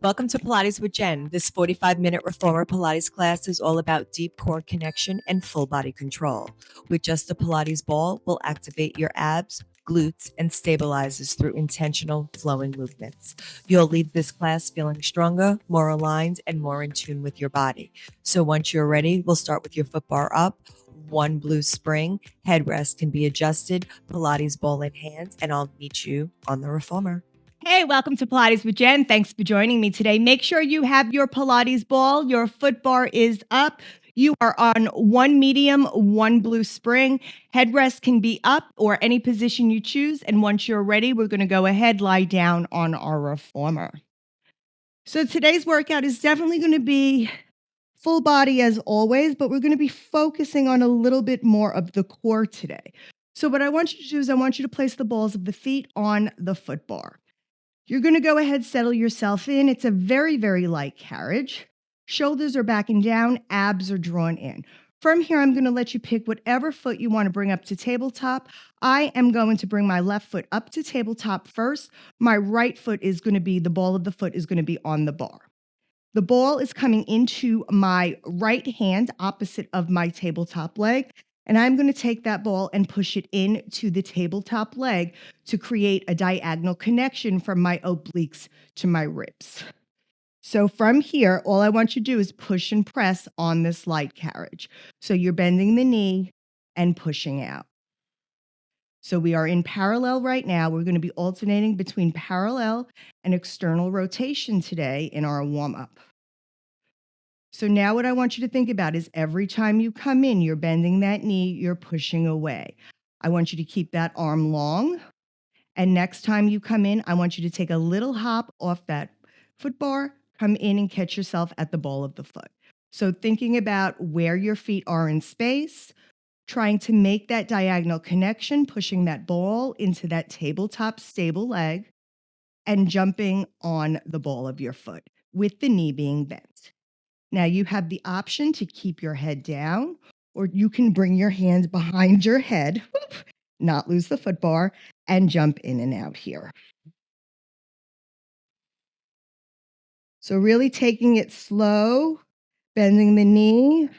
Welcome to Pilates with Jenn. This 45-minute Reformer Pilates class is all about deep core connection and full body control. With just a Pilates ball, we'll activate your abs, glutes, and stabilizes through intentional flowing movements. You'll leave this class feeling stronger, more aligned, and more in tune with your body. So once you're ready, we'll start with your foot bar up, one blue spring, headrest can be adjusted, Pilates ball in hand, and I'll meet you on the Reformer. Hey, welcome to Pilates with Jenn. Thanks for joining me today. Make sure you have your Pilates ball. Your foot bar is up. You are on one medium, one blue spring. Headrest can be up or any position you choose. And once you're ready, we're going to go ahead, lie down on our Reformer. So today's workout is definitely going to be full body as always, but we're going to be focusing on a little bit more of the core today. So what I want you to do is I want you to place the balls of the feet on the foot bar. You're going to go ahead, settle yourself in. It's a very, very light carriage. Shoulders are backing down, abs are drawn in. From here, I'm going to let you pick whatever foot you want to bring up to tabletop. I am going to bring my left foot up to tabletop first. My right foot is going to be, the ball of the foot is going to be on the bar. The ball is coming into my right hand opposite of my tabletop leg. And I'm going to take that ball and push it into the tabletop leg to create a diagonal connection from my obliques to my ribs. So from here, all I want you to do is push and press on this light carriage. So you're bending the knee and pushing out. So we are in parallel right now. We're going to be alternating between parallel and external rotation today in our warm-up. So now what I want you to think about is every time you come in, you're bending that knee, you're pushing away. I want you to keep that arm long. And next time you come in, I want you to take a little hop off that foot bar, come in and catch yourself at the ball of the foot. So thinking about where your feet are in space, trying to make that diagonal connection, pushing that ball into that tabletop stable leg, and jumping on the ball of your foot with the knee being bent. Now you have the option to keep your head down, or you can bring your hands behind your head, not lose the foot bar, and jump in and out here. So really taking it slow, bending the knee,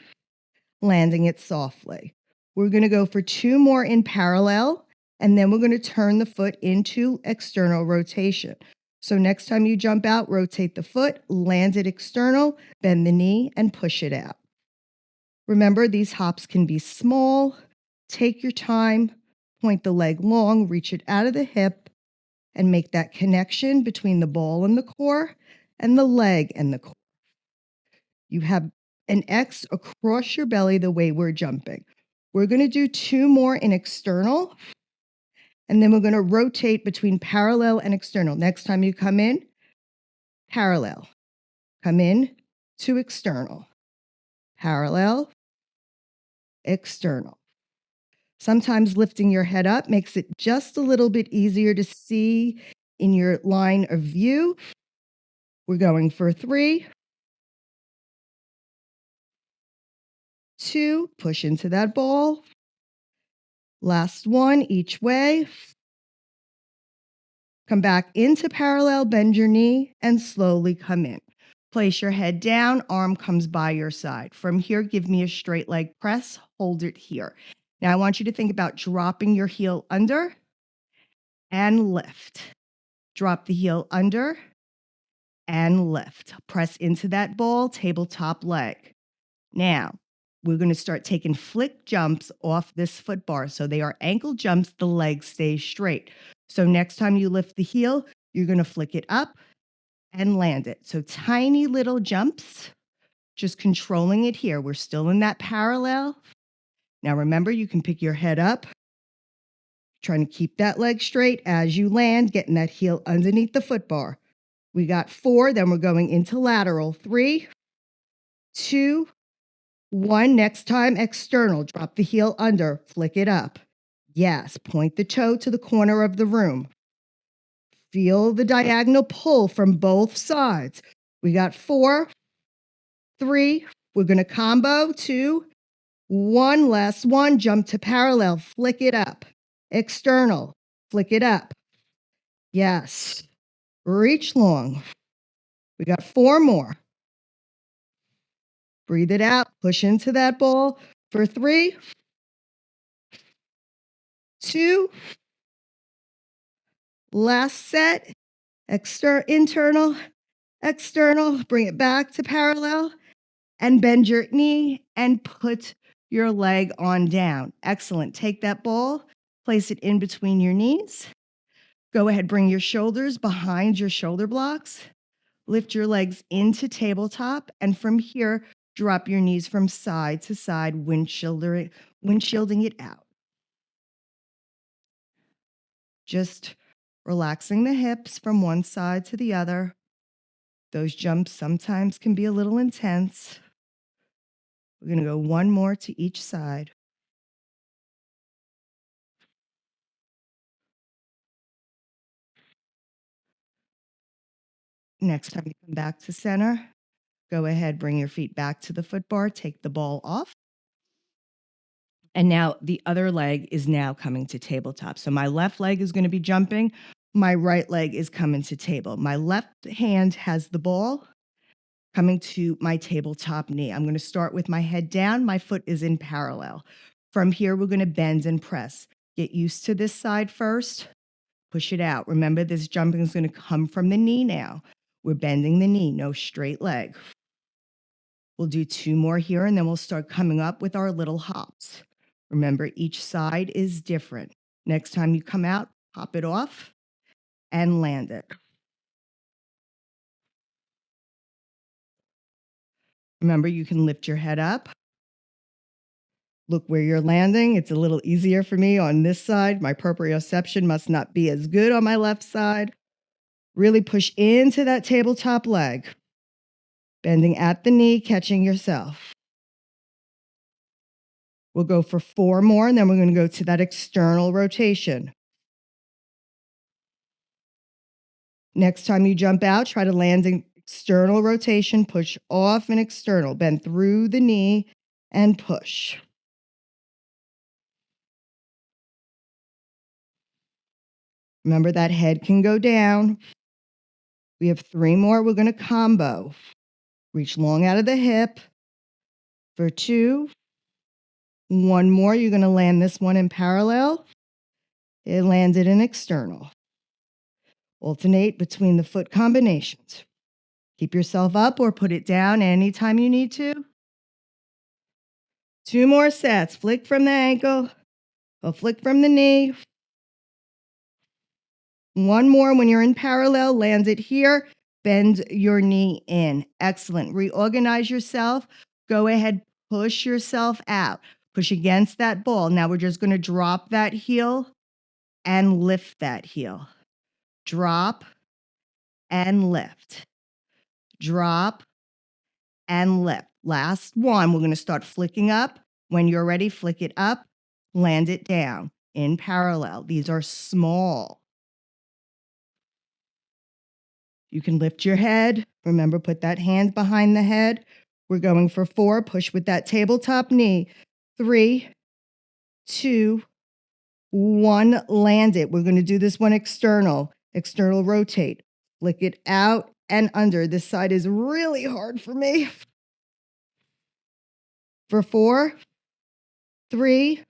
landing it softly. We're going to go for 2 more in parallel, and then we're going to turn the foot into external rotation. So next time you jump out, rotate the foot, land it external, bend the knee, and push it out. Remember, these hops can be small. Take your time, point the leg long, reach it out of the hip, and make that connection between the ball and the core and the leg and the core. You have an X across your belly the way we're jumping. We're going to do 2 more in external. And then we're going to rotate between parallel and external. Next time you come in, parallel. Come in to external. Parallel, external. Sometimes lifting your head up makes it just a little bit easier to see in your line of view. We're going for 3, 2, push into that ball. Last one each way. Come back into parallel, bend your knee, and slowly come in. Place your head down, arm comes by your side. From here, give me a straight leg press, hold it here. Now I want you to think about dropping your heel under and lift. Drop the heel under and lift. Press into that ball, tabletop leg. Now, we're going to start taking flick jumps off this foot bar. So they are ankle jumps, the leg stays straight. So next time you lift the heel, you're going to flick it up and land it. So tiny little jumps, just controlling it here. We're still in that parallel. Now remember, you can pick your head up, trying to keep that leg straight as you land, getting that heel underneath the foot bar. We got 4, then we're going into lateral. 3, 2, 1. Next time, external. Drop the heel under, flick it up. Yes, point the toe to the corner of the room. Feel the diagonal pull from both sides. We got 4, 3. We're going to combo 2, 1. Last one. Jump to parallel. Flick it up. External. Flick it up. Yes. Reach long. We got 4 more. Breathe it out. Push into that ball for 3, 2. Last set. Internal, external. Bring it back to parallel and bend your knee and put your leg on down. Excellent. Take that ball, place it in between your knees. Go ahead, bring your shoulders behind your shoulder blocks. Lift your legs into tabletop, and from here, drop your knees from side to side, windshielding it out. Just relaxing the hips from one side to the other. Those jumps sometimes can be a little intense. We're going to go one more to each side. Next time you come back to center, go ahead, bring your feet back to the foot bar, take the ball off. And now the other leg is now coming to tabletop. So my left leg is going to be jumping. My right leg is coming to table. My left hand has the ball coming to my tabletop knee. I'm going to start with my head down. My foot is in parallel. From here, we're going to bend and press. Get used to this side first. Push it out. Remember, this jumping is going to come from the knee now. We're bending the knee, no straight leg. We'll do 2 more here, and then we'll start coming up with our little hops. Remember, each side is different. Next time you come out, hop it off and land it. Remember, you can lift your head up. Look where you're landing. It's a little easier for me on this side. My proprioception must not be as good on my left side. Really push into that tabletop leg. Bending at the knee, catching yourself. We'll go for 4 more, and then we're going to go to that external rotation. Next time you jump out, try to land an external rotation, push off an external, bend through the knee and push. Remember, that head can go down. We have 3 more. We're going to combo. Reach long out of the hip for 2. 1 more. You're going to land this one in parallel. It landed in external. Alternate between the foot combinations. Keep yourself up or put it down anytime you need to. 2 more sets. Flick from the ankle. Or flick from the knee. 1 more. When you're in parallel, land it here. Bend your knee in. Excellent. Reorganize yourself. Go ahead, push yourself out. Push against that ball. Now we're just going to drop that heel and lift that heel. Drop and lift. Drop and lift. Last one. We're going to start flicking up. When you're ready, flick it up. Land it down in parallel. These are small. You can lift your head. Remember, put that hand behind the head. We're going for 4. Push with that tabletop knee. 3, 2, 1. Land it. We're going to do this one external. External rotate. Flick it out and under. This side is really hard for me. For 4, 3,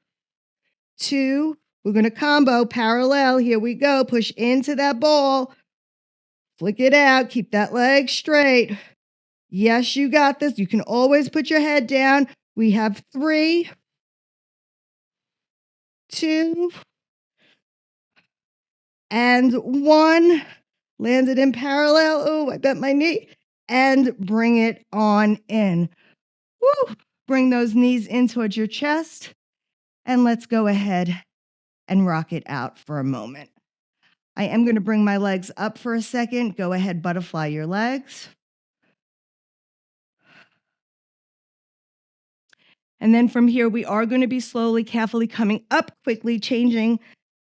2. We're going to combo parallel. Here we go. Push into that ball. Flick it out. Keep that leg straight. Yes, you got this. You can always put your head down. We have 3, 2, and 1. Landed in parallel. Oh, I bent my knee. And bring it on in. Woo! Bring those knees in towards your chest. And let's go ahead and rock it out for a moment. I am going to bring my legs up for a second. Go ahead, butterfly your legs. And then from here, we are going to be slowly, carefully coming up quickly, changing,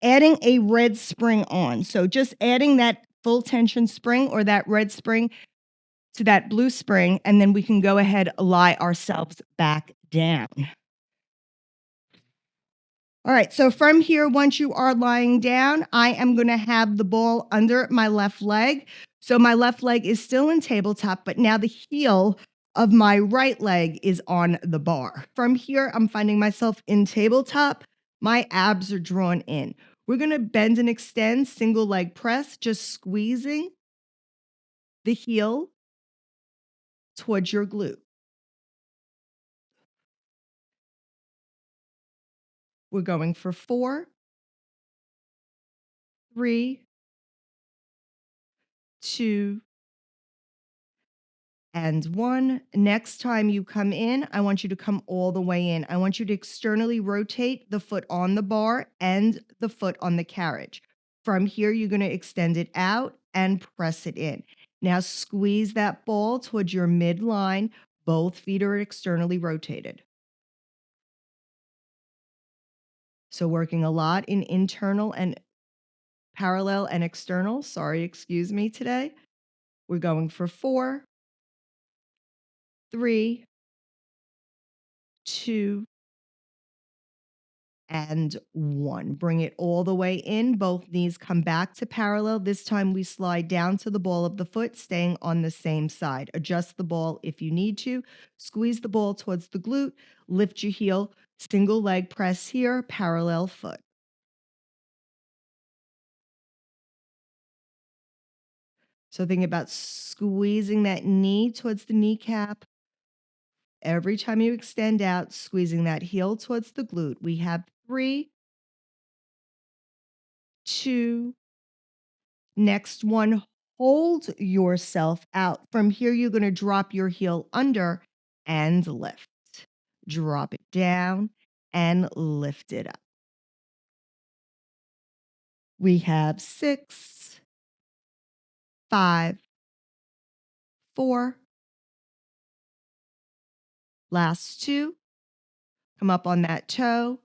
adding a red spring on. So just adding that full tension spring or that red spring to that blue spring, and then we can go ahead, lie ourselves back down. All right, so from here, once you are lying down, I am going to have the ball under my left leg. So my left leg is still in tabletop, but now the heel of my right leg is on the bar. From here, I'm finding myself in tabletop. My abs are drawn in. We're going to bend and extend, single leg press, just squeezing the heel towards your glute. We're going for 4, 3, 2, and 1. Next time you come in, I want you to come all the way in. I want you to externally rotate the foot on the bar and the foot on the carriage. From here, you're going to extend it out and press it in. Now squeeze that ball towards your midline. Both feet are externally rotated. So working a lot in internal and parallel and external. Sorry, excuse me today. We're going for 4, 3, 2, and 1. Bring it all the way in. Both knees come back to parallel. This time we slide down to the ball of the foot, staying on the same side. Adjust the ball if you need to. Squeeze the ball towards the glute. Lift your heel. Single leg press here, parallel foot. So think about squeezing that knee towards the kneecap. Every time you extend out, squeezing that heel towards the glute. We have 3, 2, next one, hold yourself out. From here, you're going to drop your heel under and lift. Drop it down and lift it up. We have 6, 5, 4. Last 2. Come up on that toe.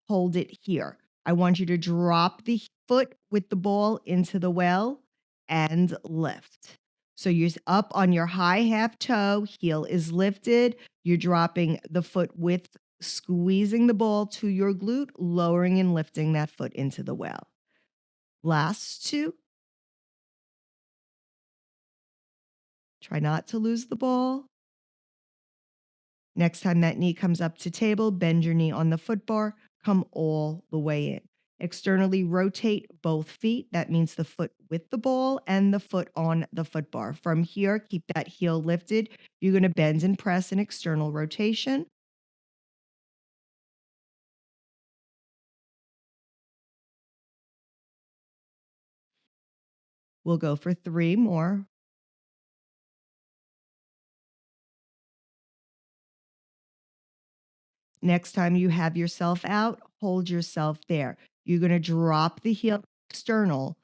Hold it here. I want you to drop the foot with the ball into the well and lift. So you're up on your high half toe, heel is lifted. You're dropping the foot with squeezing the ball to your glute, lowering and lifting that foot into the well. Last 2. Try not to lose the ball. Next time that knee comes up to table, bend your knee on the foot bar, come all the way in. Externally rotate both feet. That means the foot with the ball and the foot on the foot bar. From here, keep that heel lifted. You're going to bend and press an external rotation. We'll go for 3 more. Next time you have yourself out, hold yourself there. You're going to drop the heel external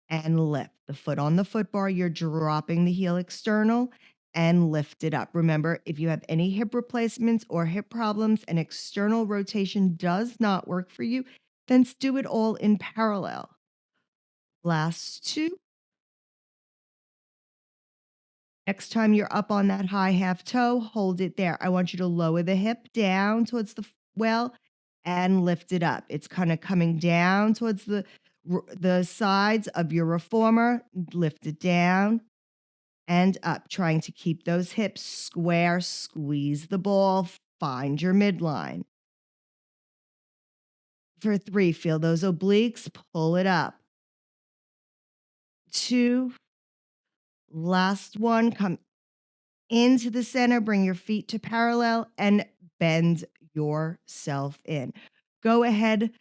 and lift. The foot on the foot bar, you're dropping the heel external and lift it up. Remember, if you have any hip replacements or hip problems and external rotation does not work for you, then do it all in parallel. Last 2. Next time you're up on that high half toe, hold it there. I want you to lower the hip down towards the well and lift it up. It's kind of coming down towards the sides of your reformer. Lift it down and up, trying to keep those hips square. Squeeze the ball. Find your midline. For 3, feel those obliques. Pull it up. 2. Last one. Come into the center, bring your feet to parallel and bend yourself in. Go ahead.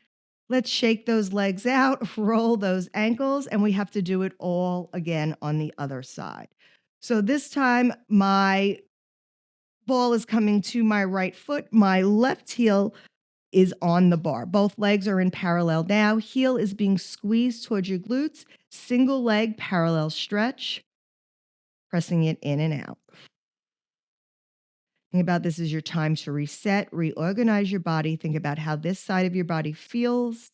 Let's shake those legs out, roll those ankles, and we have to do it all again on the other side. So this time, my ball is coming to my right foot. My left heel is on the bar. Both legs are in parallel now. Heel is being squeezed towards your glutes. Single leg parallel stretch, pressing it in and out. Think about this as your time to reset, reorganize your body. Think about how this side of your body feels.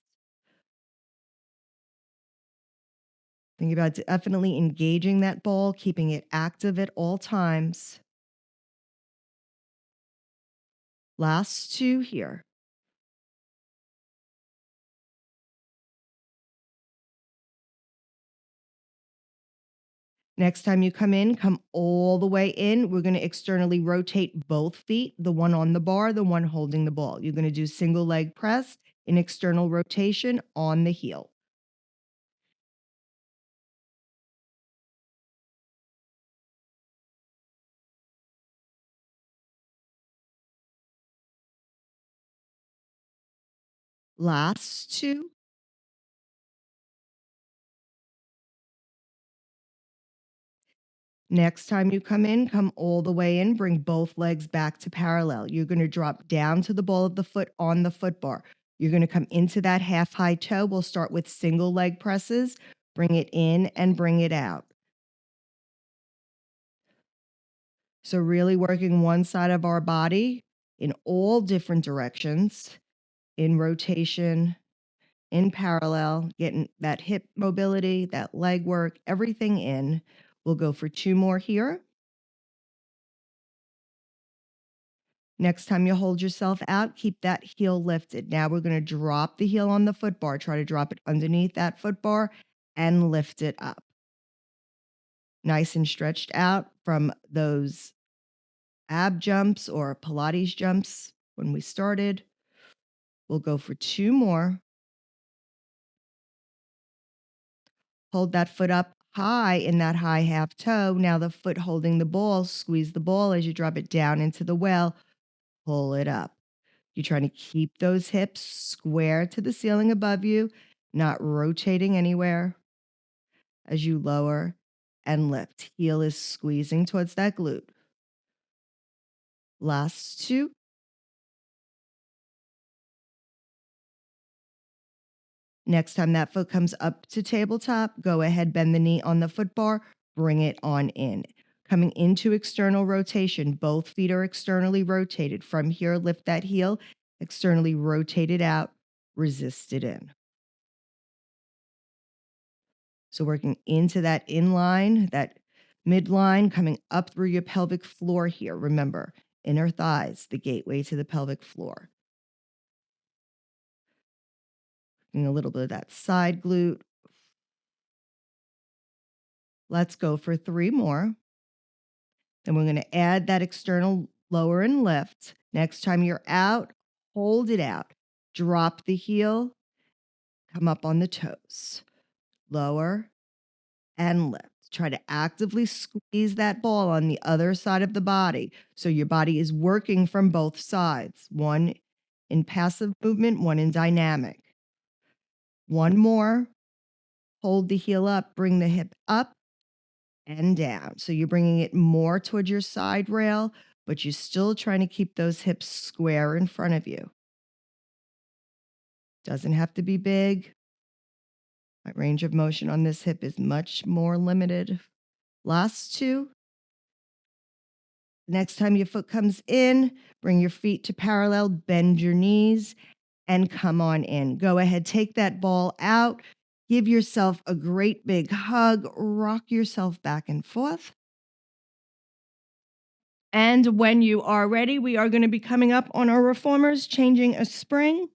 Think about definitely engaging that ball, keeping it active at all times. Last 2 here. Next time you come in, come all the way in. We're going to externally rotate both feet, the one on the bar, the one holding the ball. You're going to do single leg press in external rotation on the heel. Last two. Next time you come in, come all the way in, bring both legs back to parallel. You're going to drop down to the ball of the foot on the foot bar. You're going to come into that half high toe. We'll start with single leg presses, bring it in and bring it out. So really working one side of our body in all different directions, in rotation, in parallel, getting that hip mobility, that leg work, everything in. We'll go for two more here. Next time you hold yourself out, keep that heel lifted. Now we're going to drop the heel on the foot bar. Try to drop it underneath that foot bar and lift it up. Nice and stretched out from those ab jumps or Pilates jumps when we started. We'll go for two more. Hold that foot up high in that high half toe. Now the foot holding the ball, squeeze the ball as you drop it down into the well, pull it up. You're trying to keep those hips square to the ceiling above you, not rotating anywhere as you lower and lift. Heel is squeezing towards that glute. Last two. Next time that foot comes up to tabletop, go ahead, bend the knee on the foot bar, bring it on in. Coming into external rotation, both feet are externally rotated. From here, lift that heel, externally rotate it out, resist it in. So working into that inline, that midline, coming up through your pelvic floor here. Remember, inner thighs, the gateway to the pelvic floor. And a little bit of that side glute. Let's go for three more. Then we're going to add that external lower and lift. Next time you're out, hold it out. Drop the heel, come up on the toes. Lower and lift. Try to actively squeeze that ball on the other side of the body. So your body is working from both sides. One in passive movement, one in dynamic. One more. Hold the heel up, bring the hip up and down. So you're bringing it more towards your side rail, but you're still trying to keep those hips square in front of you. Doesn't have to be big. My range of motion on this hip is much more limited. Last two. Next time your foot comes in, bring your feet to parallel, bend your knees, and come on in. Go ahead, take that ball out, give yourself a great big hug, rock yourself back and forth. And when you are ready, we are going to be coming up on our reformers, changing a spring.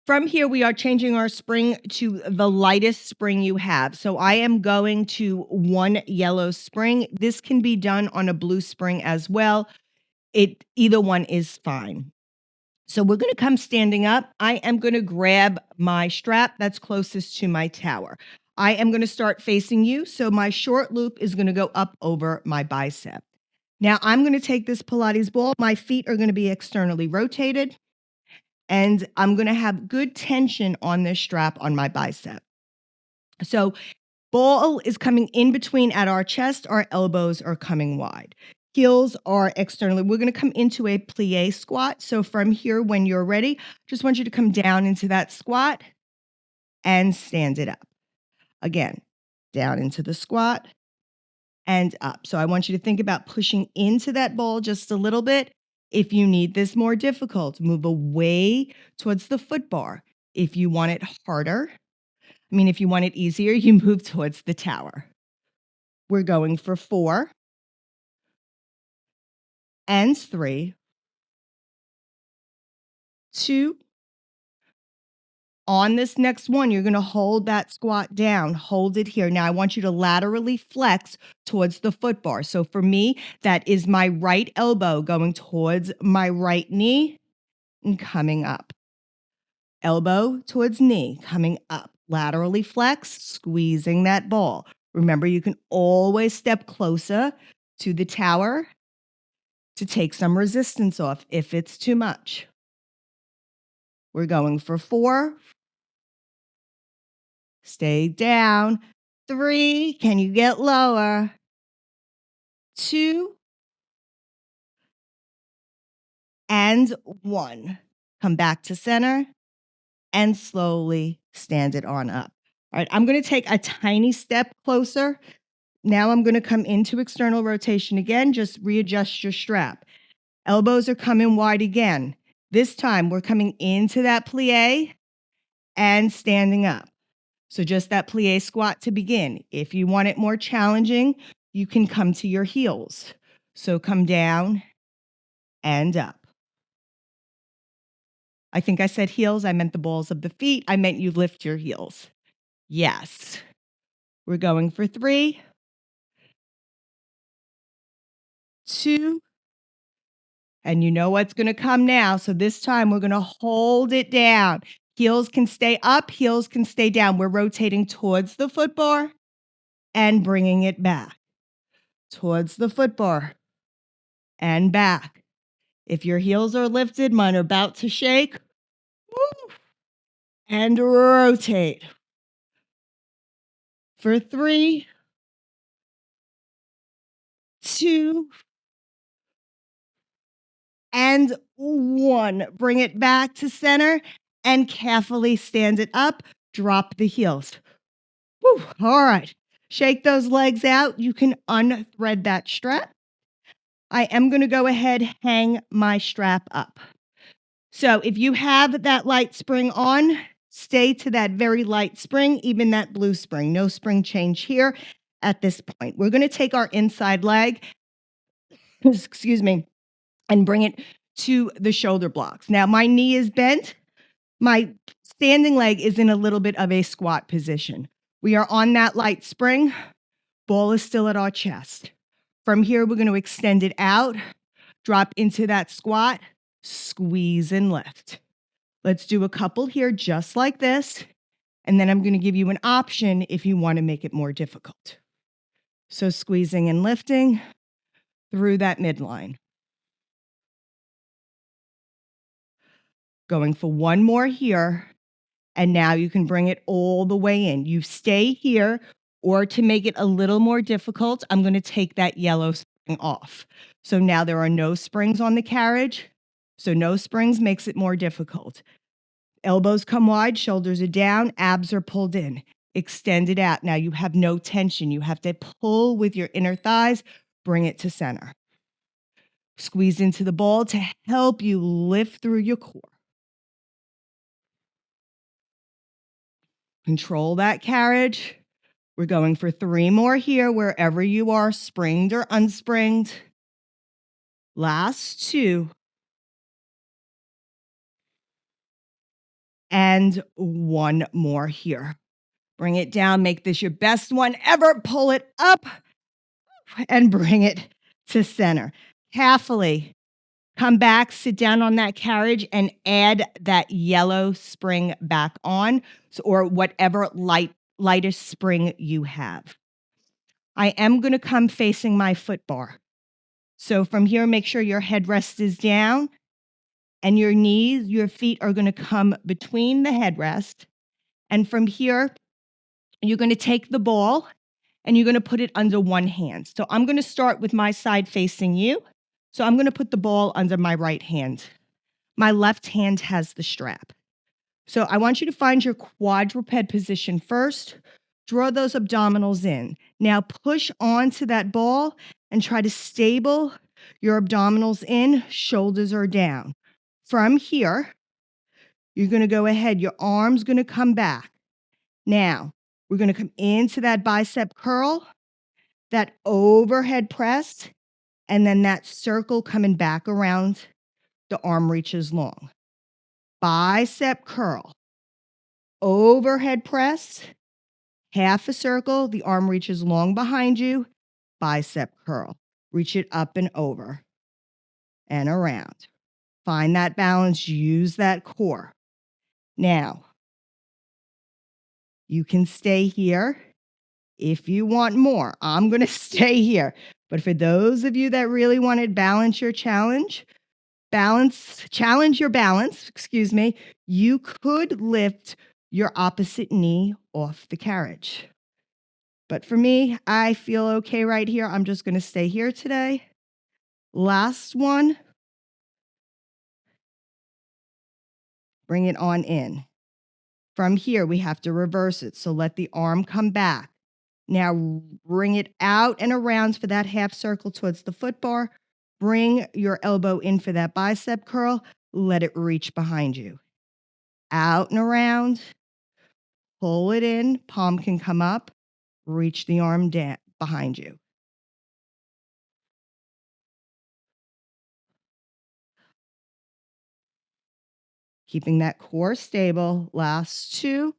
From here, we are changing our spring to the lightest spring you have. So I am going to one yellow spring. This can be done on a blue spring as well. Either one is fine. So we're going to come standing up. I am going to grab my strap that's closest to my tower. I am going to start facing you. So my short loop is going to go up over my bicep. Now I'm going to take this Pilates ball. My feet are going to be externally rotated. And I'm going to have good tension on this strap on my bicep. So ball is coming in between at our chest. Our elbows are coming wide. Heels are externally. We're going to come into a plie squat. So from here, when you're ready, just want you to come down into that squat and stand it up. Again, down into the squat and up. So I want you to think about pushing into that ball just a little bit. If you need this more difficult, move away towards the foot bar. If you want it harder, if you want it easier, you move towards the tower. We're going for 4 and 3, 2, On this next one, you're going to hold that squat down. Hold it here. Now, I want you to laterally flex towards the foot bar. So for me, that is my right elbow going towards my right knee and coming up. Elbow towards knee, coming up. Laterally flex, squeezing that ball. Remember, you can always step closer to the tower to take some resistance off if it's too much. We're going for 4. Stay down. 3. Can you get lower? 2. And 1. Come back to center and slowly stand it on up. All right, I'm going to take a tiny step closer. Now I'm going to come into external rotation again. Just readjust your strap. Elbows are coming wide again. This time we're coming into that plie and standing up. So just that plie squat to begin. If you want it more challenging, you can come to your heels. So come down and up. I think I said heels. I meant the balls of the feet. I meant you lift your heels. Yes. We're going for 3, 2, and you know what's going to come now. So this time we're going to hold it down. Heels can stay up, heels can stay down. We're rotating towards the foot bar and bringing it back. Towards the foot bar and back. If your heels are lifted, mine are about to shake. Woo, and rotate. For 3, 2, and 1. Bring it back to center and carefully stand it up. Drop the heels. Woo, all right. Shake those legs out. You can unthread that strap. I am going to go ahead, hang my strap up. So if you have that light spring on, stay to that very light spring, even that blue spring. No spring change here at this point. We're going to take our inside leg, excuse me, and bring it to the shoulder blocks. Now, my knee is bent. My standing leg is in a little bit of a squat position. We are on that light spring. Ball is still at our chest. From here, we're going to extend it out, drop into that squat, squeeze and lift. Let's do a couple here just like this. And then I'm going to give you an option if you want to make it more difficult. So squeezing and lifting through that midline. Going for one more here. And now you can bring it all the way in. You stay here, or to make it a little more difficult, I'm going to take that yellow spring off. So now there are no springs on the carriage. So no springs makes it more difficult. Elbows come wide, shoulders are down, abs are pulled in. Extend it out. Now you have no tension. You have to pull with your inner thighs, bring it to center. Squeeze into the ball to help you lift through your core. Control that carriage. We're going for 3 more here, wherever you are, springed or unspringed. Last 2. And 1 more here. Bring it down. Make this your best one ever. Pull it up and bring it to center. Carefully come back, sit down on that carriage, and add that yellow spring back on, or whatever lightest spring you have. I am going to come facing my foot bar. So from here, make sure your headrest is down and your knees, your feet are going to come between the headrest. And from here, you're going to take the ball and you're going to put it under one hand. So I'm going to start with my side facing you. So I'm going to put the ball under my right hand. My left hand has the strap. So I want you to find your quadruped position first. Draw those abdominals in. Now push onto that ball and try to stable your abdominals in, shoulders are down. From here, you're going to go ahead. Your arm's going to come back. Now, we're going to come into that bicep curl, that overhead press, and then that circle coming back around the arm reaches long. Bicep curl. overhead press, half a circle, the arm reaches long behind you, bicep curl. Reach it up and over and around. Find that balance, use that core. Now, you can stay here if you want more. I'm going to stay here. But for those of you that really want to challenge your balance, excuse me, you could lift your opposite knee off the carriage. But for me, I feel okay right here. I'm just going to stay here today. Last one. Bring it on in. From here, we have to reverse it. So let the arm come back. Now bring it out and around for that half circle towards the foot bar. Bring your elbow in for that bicep curl. Let it reach behind you. Out and around. Pull it in. Palm can come up. Reach the arm down behind you. Keeping that core stable. Last two.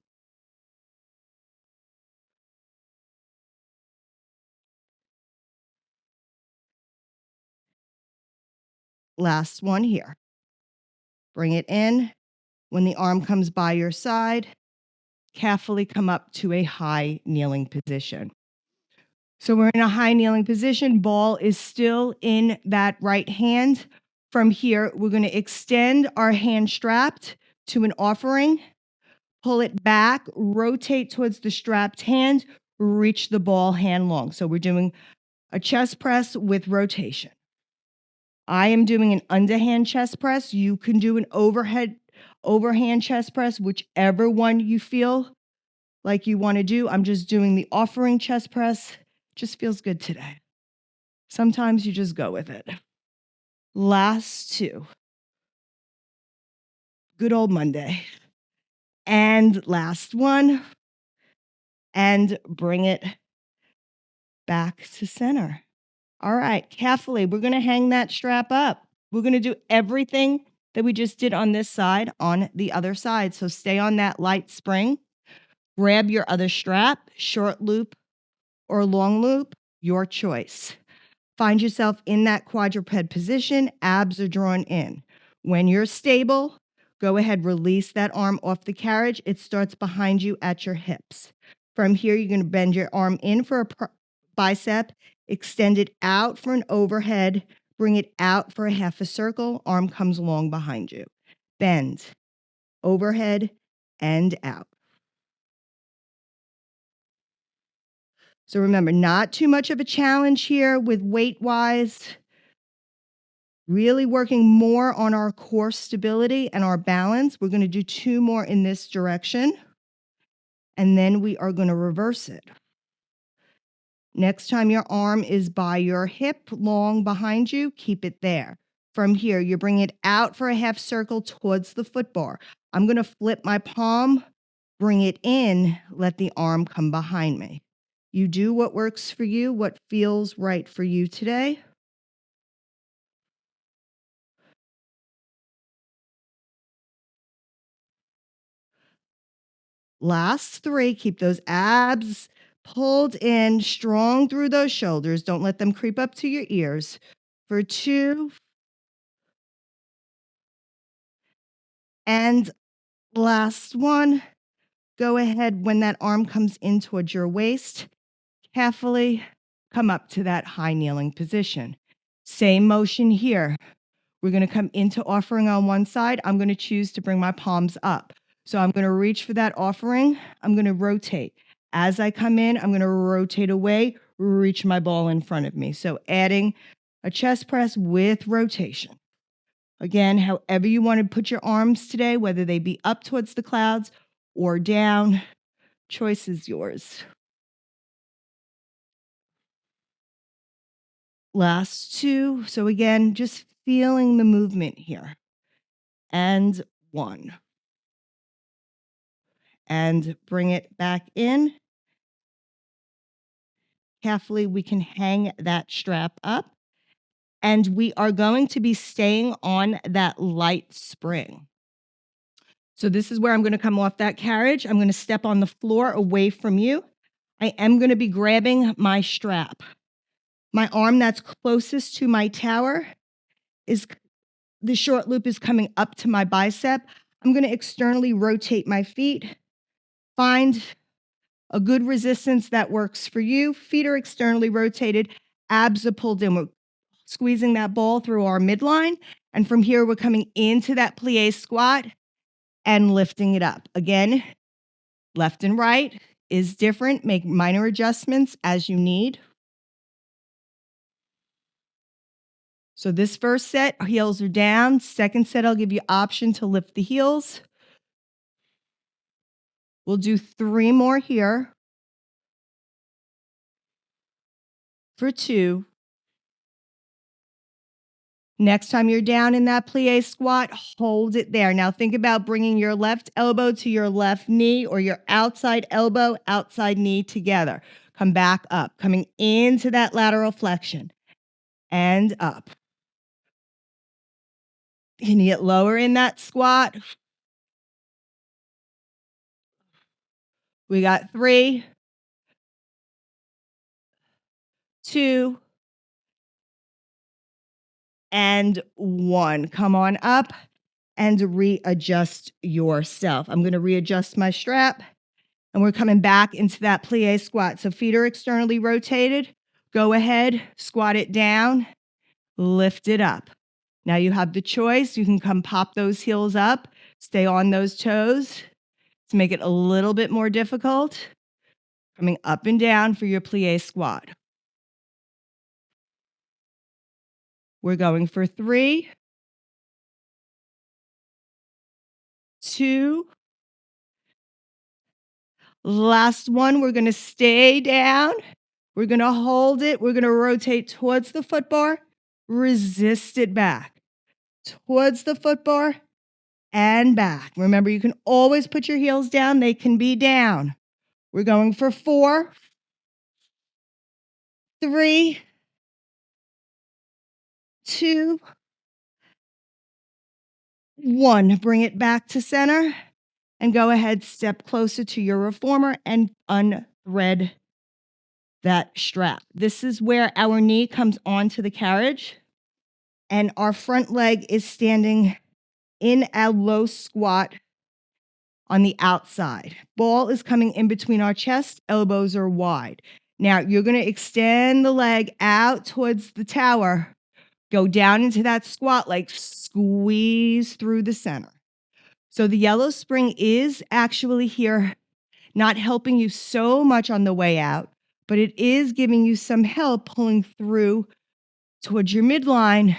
Last one here. Bring it in. When the arm comes by your side, carefully come up to a high kneeling position. So we're in a high kneeling position. Ball is still in that right hand. From here, we're going to extend our hand strapped to an offering, pull it back, rotate towards the strapped hand, reach the ball hand long. So we're doing a chest press with rotation. I am doing an underhand chest press. You can do an overhand chest press, whichever one you feel like you want to do. I'm just doing the offering chest press. Just feels good today. Sometimes you just go with it. Last two. Good old Monday. And last one. And bring it back to center. All right, carefully, we're going to hang that strap up. We're going to do everything that we just did on this side on the other side. So stay on that light spring. Grab your other strap, short loop or long loop, your choice. Find yourself in that quadruped position, abs are drawn in. When you're stable, go ahead, release that arm off the carriage. It starts behind you at your hips. From here, you're going to bend your arm in for a bicep, extend it out for an overhead, bring it out for a half a circle, arm comes along behind you. Bend, overhead, and out. So remember, not too much of a challenge here with weight-wise. Really working more on our core stability and our balance. We're going to do two more in this direction, and then we are going to reverse it. Next time your arm is by your hip, long behind you, keep it there. From here, you bring it out for a half circle towards the foot bar. I'm going to flip my palm, bring it in, let the arm come behind me. You do what works for you, what feels right for you today. Last three, keep those abs pulled in, strong through those shoulders. Don't let them creep up to your ears. For two. And last one, go ahead when that arm comes in towards your waist, carefully come up to that high kneeling position. Same motion here. We're going to come into offering on one side. I'm going to choose to bring my palms up. So I'm going to reach for that offering. I'm going to rotate. As I come in, I'm going to rotate away, reach my ball in front of me. So adding a chest press with rotation. Again, however you want to put your arms today, whether they be up towards the clouds or down, choice is yours. Last two. So again, just feeling the movement here. And one. And bring it back in. Carefully, we can hang that strap up. And we are going to be staying on that light spring. So this is where I'm going to come off that carriage. I'm going to step on the floor away from you. I am going to be grabbing my strap. My arm that's closest to my tower is the short loop is coming up to my bicep. I'm going to externally rotate my feet. Find a good resistance that works for you. Feet are externally rotated. Abs are pulled in. We're squeezing that ball through our midline. And from here, we're coming into that plie squat and lifting it up. Again, left and right is different. Make minor adjustments as you need. So this first set, heels are down. Second set, I'll give you option to lift the heels. We'll do 3 more here for 2. Next time you're down in that plie squat, hold it there. Now think about bringing your left elbow to your left knee or your outside elbow, outside knee together. Come back up, coming into that lateral flexion and up. Can you get lower in that squat? We got 3, 2, and 1. Come on up and readjust yourself. I'm going to readjust my strap, and we're coming back into that plie squat. So feet are externally rotated. Go ahead, squat it down, lift it up. Now you have the choice. You can come pop those heels up, stay on those toes to make it a little bit more difficult. Coming up and down for your plie squat. We're going for 3, 2, last one. We're going to stay down. We're going to hold it. We're going to rotate towards the foot bar, resist it back. Towards the foot bar and back. Remember, you can always put your heels down. They can be down. We're going for 4, 3, 2, 1. Bring it back to center and go ahead, step closer to your reformer and unthread that strap. This is where our knee comes onto the carriage and our front leg is standing in a low squat on the outside. Ball is coming in between our chest, elbows are wide. Now you're going to extend the leg out towards the tower, go down into that squat leg, squeeze through the center. So the yellow spring is actually here, not helping you so much on the way out, but it is giving you some help pulling through towards your midline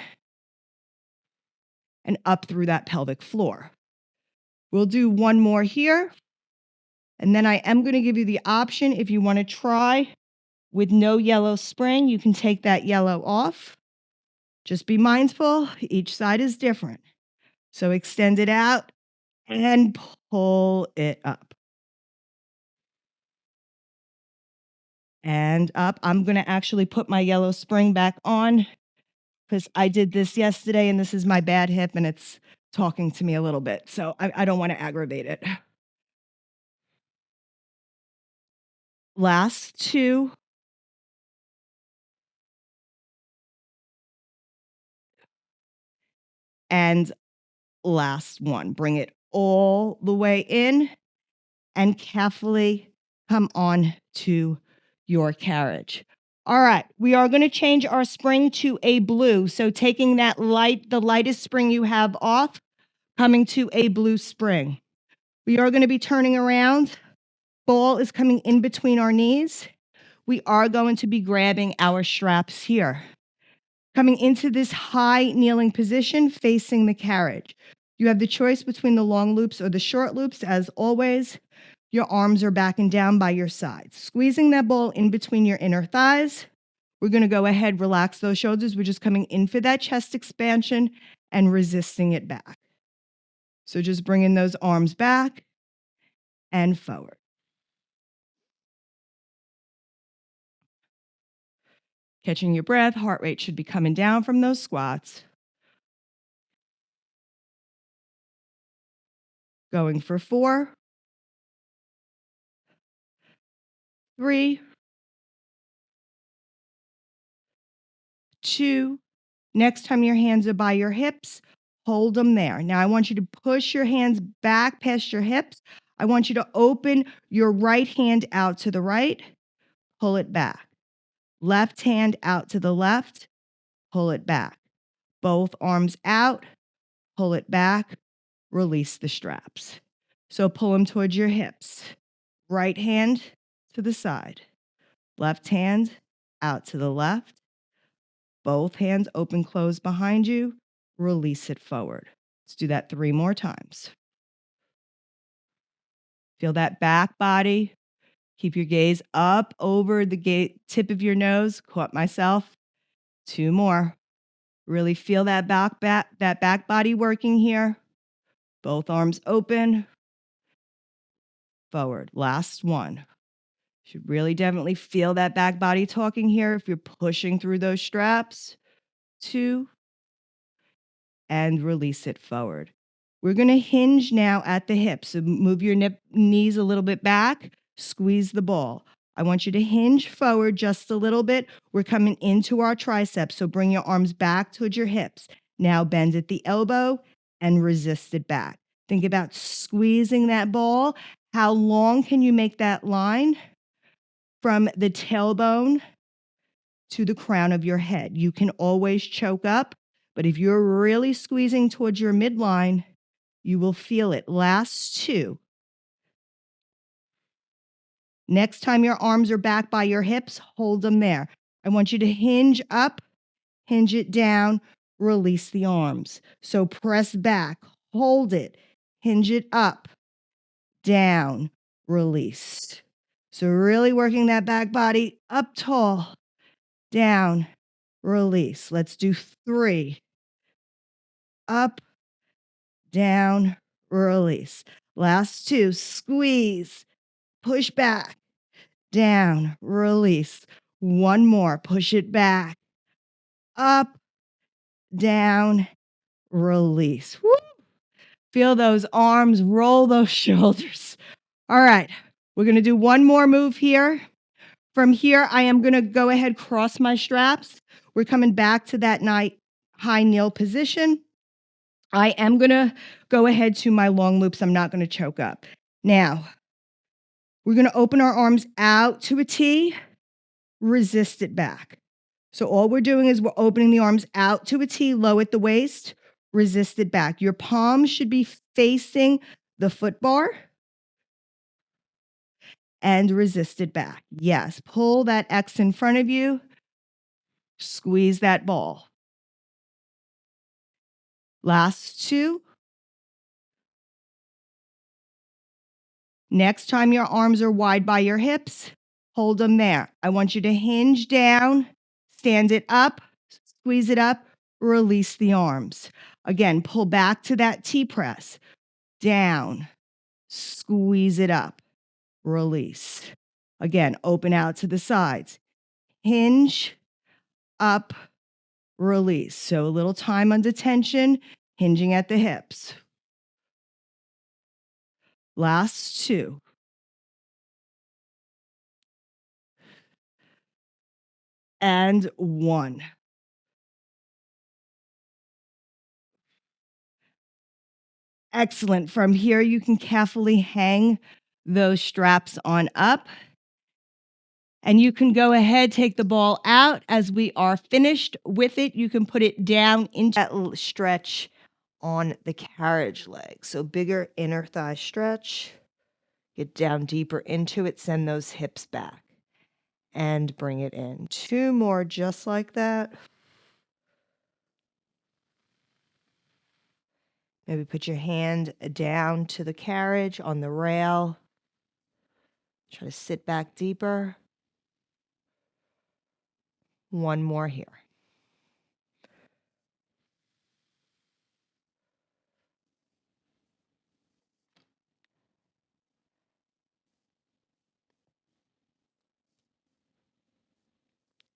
and up through that pelvic floor. We'll do 1 more here. And then I am going to give you the option if you want to try with no yellow spring, you can take that yellow off. Just be mindful, each side is different. So extend it out and pull it up. And up. I'm going to actually put my yellow spring back on because I did this yesterday and this is my bad hip and it's talking to me a little bit. So I don't want to aggravate it. Last 2. And last 1. Bring it all the way in and carefully come on to your carriage. All right, we are going to change our spring to a blue. So taking that the lightest spring you have off, coming to a blue spring. We are going to be turning around. Ball is coming in between our knees. We are going to be grabbing our straps here. Coming into this high kneeling position, facing the carriage. You have the choice between the long loops or the short loops, as always. Your arms are back and down by your sides. Squeezing that ball in between your inner thighs. We're going to go ahead, relax those shoulders. We're just coming in for that chest expansion and resisting it back. So just bringing those arms back and forward. Catching your breath, heart rate should be coming down from those squats. Going for 4, 3, 2. Next time your hands are by your hips, hold them there. Now I want you to push your hands back past your hips. I want you to open your right hand out to the right, pull it back. Left hand out to the left, pull it back. Both arms out, pull it back, release the straps. So pull them towards your hips. Right hand to the side. Left hand out to the left. Both hands open, close behind you. Release it forward. Let's do that 3 more times. Feel that back body. Keep your gaze up over the tip of your nose. Caught myself. 2 more. Really feel that back body working here. Both arms open. Forward. Last one. Should really definitely feel that back body talking here if you're pushing through those straps. 2. And release it forward. We're going to hinge now at the hips. So move your knees a little bit back. Squeeze the ball. I want you to hinge forward just a little bit. We're coming into our triceps. So bring your arms back towards your hips. Now bend at the elbow and resist it back. Think about squeezing that ball. How long can you make that line from the tailbone to the crown of your head? You can always choke up, but if you're really squeezing towards your midline, you will feel it. Last 2. Next time your arms are back by your hips, hold them there. I want you to hinge up, hinge it down, release the arms. So press back, hold it, hinge it up, down, release. So really working that back body up tall, down, release. Let's do 3. Up, down, release. Last 2, squeeze, push back, down, release. 1 more, push it back, up, down, release. Woo! Feel those arms, roll those shoulders. All right, we're going to do 1 more move here. From here, I am going to go ahead, cross my straps. We're coming back to that high kneel position. I am going to go ahead to my long loops. I'm not going to choke up. Now, we're going to open our arms out to a T, resist it back. So all we're doing is we're opening the arms out to a T, low at the waist, resist it back. Your palms should be facing the foot bar and resist it back. Yes, pull that X in front of you, squeeze that ball. Last 2. Next time your arms are wide by your hips, hold them there. I want you to hinge down, stand it up, squeeze it up, release the arms. Again, pull back to that T-press. Down, squeeze it up, release. Again, open out to the sides. Hinge, up, release. So a little time under tension, hinging at the hips. Last 2. And 1. Excellent. From here, you can carefully hang those straps on up. And you can go ahead, take the ball out. As we are finished with it, you can put it down into that little stretch on the carriage leg. So bigger inner thigh stretch. Get down deeper into it. Send those hips back. And bring it in. 2 more just like that. Maybe put your hand down to the carriage on the rail. Try to sit back deeper. 1 more here.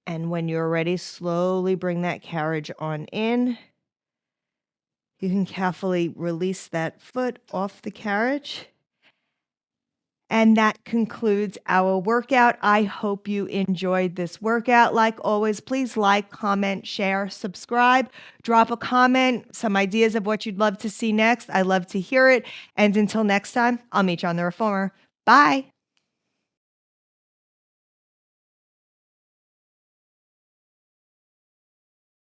And when you're ready, slowly bring that carriage on in. You can carefully release that foot off the carriage. And that concludes our workout. I hope you enjoyed this workout. Like always, please like, comment, share, subscribe, drop a comment, some ideas of what you'd love to see next. I love to hear it. And until next time, I'll meet you on the Reformer. Bye.